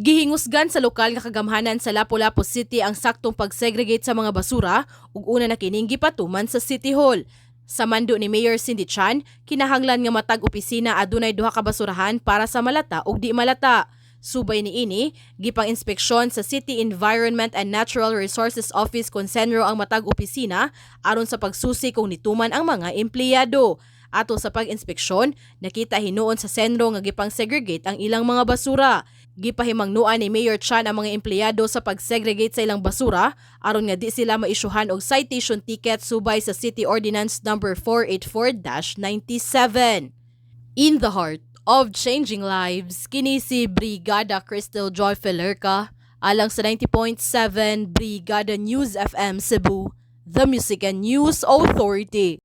Gihingusgan sa lokal nga kagamhanan sa Lapu-Lapu City ang saktong pag-segregate sa mga basura ug una na kining gipatuman sa City Hall. Sa mando ni Mayor Cindy Chan, kinahanglan nga matag opisina adunay duha ka basurahan para sa malata ug di malata. Subay niini, gipang inspeksyon sa City Environment and Natural Resources Office kung senro ang matag opisina aron sa pagsusi kung nituman ang mga empleyado. Ato sa pag-inspeksyon, nakita hinuon sa senro nga gipang segregate ang ilang mga basura. Gipahimangnuan ni Mayor Chan ang mga empleyado sa pag-segregate sa ilang basura aron nga di sila maisyuhan og citation ticket subay sa City Ordinance number 484-97. In the heart of changing lives, kini si Brigada Crystal Joy Felerca alang sa 90.7 Brigada News FM Cebu, the Music and News Authority.